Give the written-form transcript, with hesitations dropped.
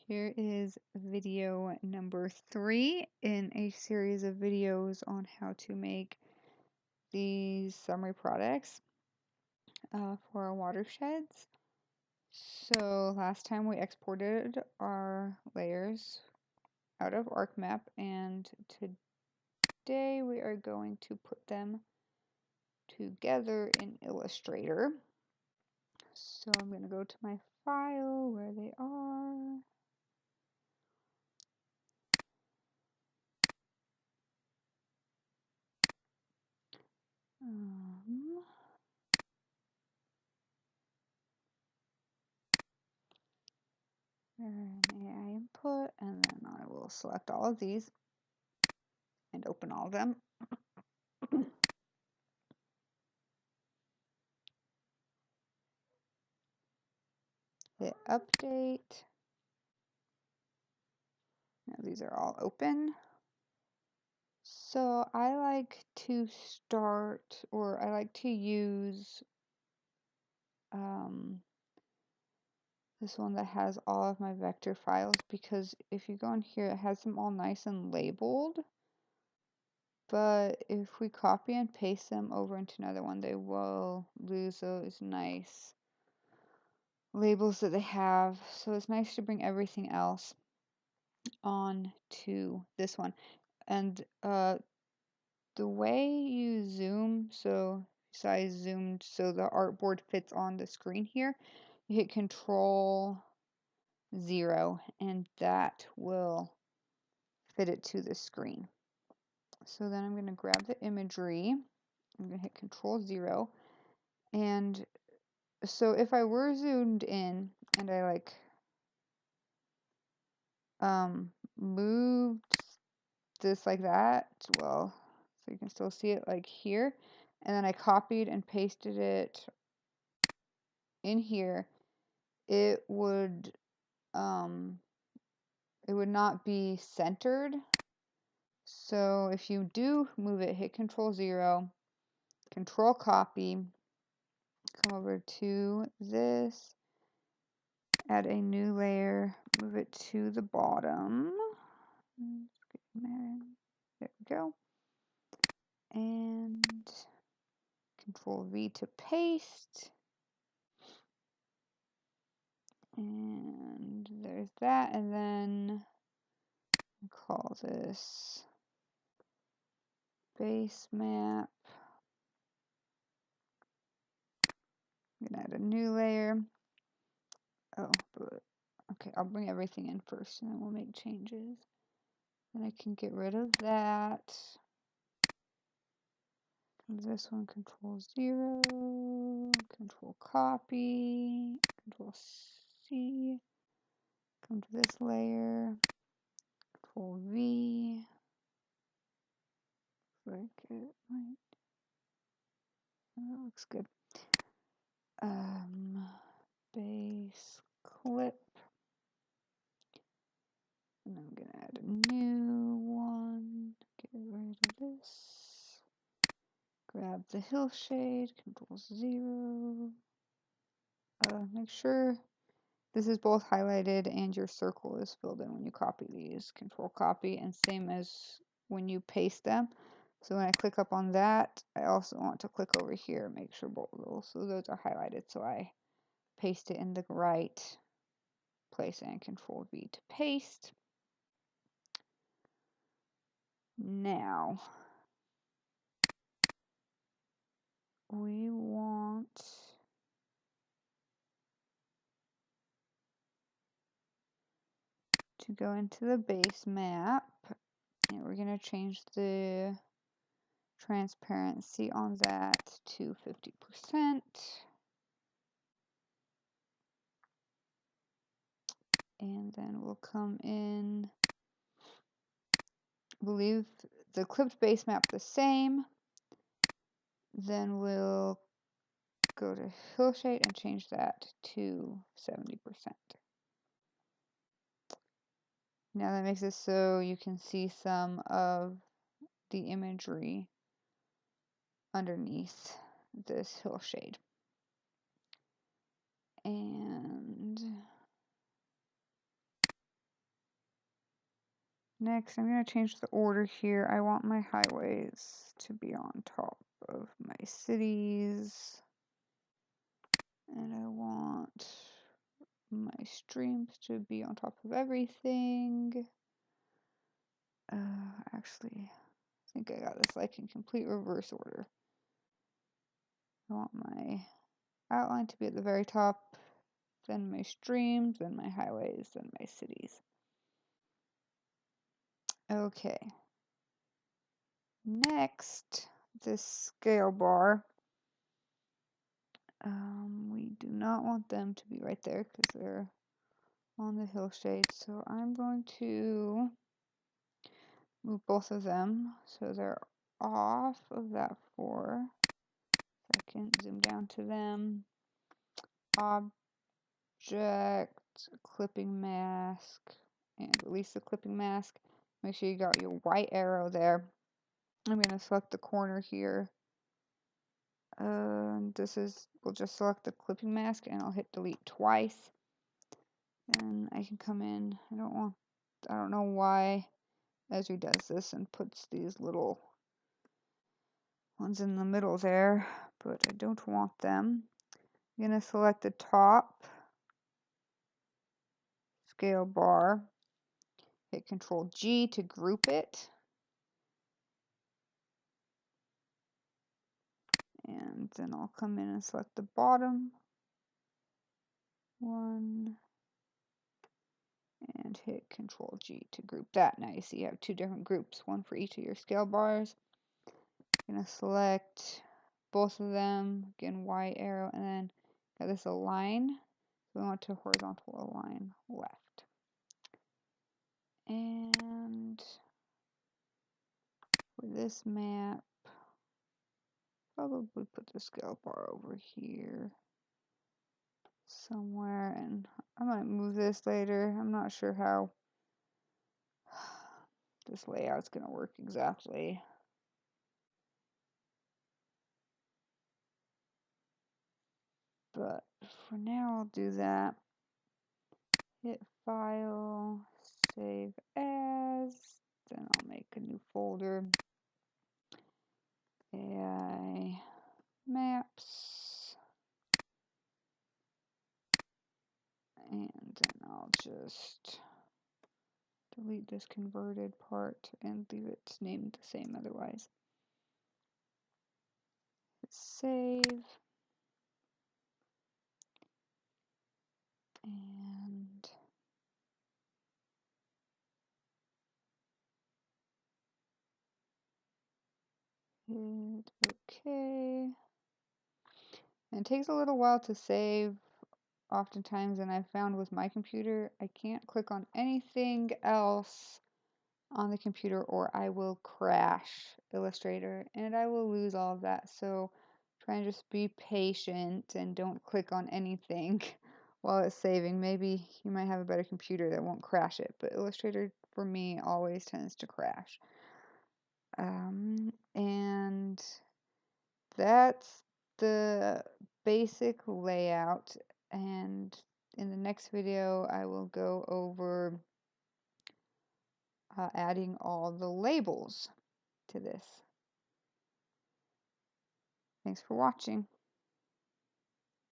Here is video number 3 in a series of videos on how to make these summary products for our watersheds. So last time we exported our layers out of ArcMap, and today we are going to put them together in Illustrator. So I'm going to go to my file where they are. An AI input, and then I will select all of these and open all of them. Hit update. Now these are all open. So I like to start, or I like to use this one that has all of my vector files, because if you go in here, it has them all nice and labeled. But if we copy and paste them over into another one, they will lose those nice labels that they have. So it's nice to bring everything else on to this one. And the way you zoom, so I zoomed so the artboard fits on the screen here, you hit Control 0 and that will fit it to the screen. So then I'm going to grab the imagery. I'm going to hit Control 0, and so if I were zoomed in and I moved this like that, well, so you can still see it like here, and then I copied and pasted it in here, it would not be centered. So if you do move it, hit Control 0, Control copy, come over to this, add a new layer, move it to the bottom. There we go. And Control V to paste. And there's that. And then call this base map. I'm gonna add a new layer. Oh, but okay, I'll bring everything in first and then we'll make changes. Then I can get rid of that. This one, Control 0, Control copy, Control C, come to this layer, Control V, like it might, that looks good. Base clip, and I'm gonna add a new one, get rid of this, grab the hillshade, Control 0, make sure this is both highlighted and your circle is filled in when you copy these. Control copy, and same as when you paste them. So when I click up on that, I also want to click over here, make sure both of those are highlighted, so I paste it in the right place, and Control V to paste. Now we want to go into the base map, and we're going to change the transparency on that to 50%. And then we'll come in, we'll leave the clipped base map the same. Then we'll go to hillshade and change that to 70%. Now that makes it so you can see some of the imagery underneath this hillshade. And Next, I'm going to change the order here. I want my highways to be on top of my cities. And I want my streams to be on top of everything. Actually, I think I got this like in complete reverse order. I want my outline to be at the very top, then my streams, then my highways, then my cities. Okay. Next, this scale bar. We do not want them to be right there because they're on the hillshade. So I'm going to move both of them so they're off of that for a second. Zoom down to them. Object, clipping mask, and release the clipping mask. Make sure you got your white arrow there. I'm going to select the corner here. We'll just select the clipping mask and I'll hit delete twice. And I can come in. I don't know why Esri does this and puts these little ones in the middle there, but I don't want them. I'm going to select the top scale bar, hit Control G to group it. And then I'll come in and select the bottom one and hit Control G to group that. Now you see you have two different groups, one for each of your scale bars. I'm going to select both of them, again white arrow, and then got this align. So we want to horizontal align left. And for this map, probably put the scale bar over here somewhere, and I might move this later. I'm not sure how this layout's going to work exactly. But for now, I'll do that. Hit File, Save As, then I'll make a new folder. AI Maps. And then I'll just delete this converted part and leave it named the same otherwise. Hit Save. And hit OK. And it takes a little while to save oftentimes, and I've found with my computer, I can't click on anything else on the computer or I will crash Illustrator and I will lose all of that. So try and just be patient and don't click on anything while it's saving. Maybe you might have a better computer that won't crash it, but Illustrator for me always tends to crash. And that's the basic layout, and in the next video I will go over adding all the labels to this. Thanks for watching.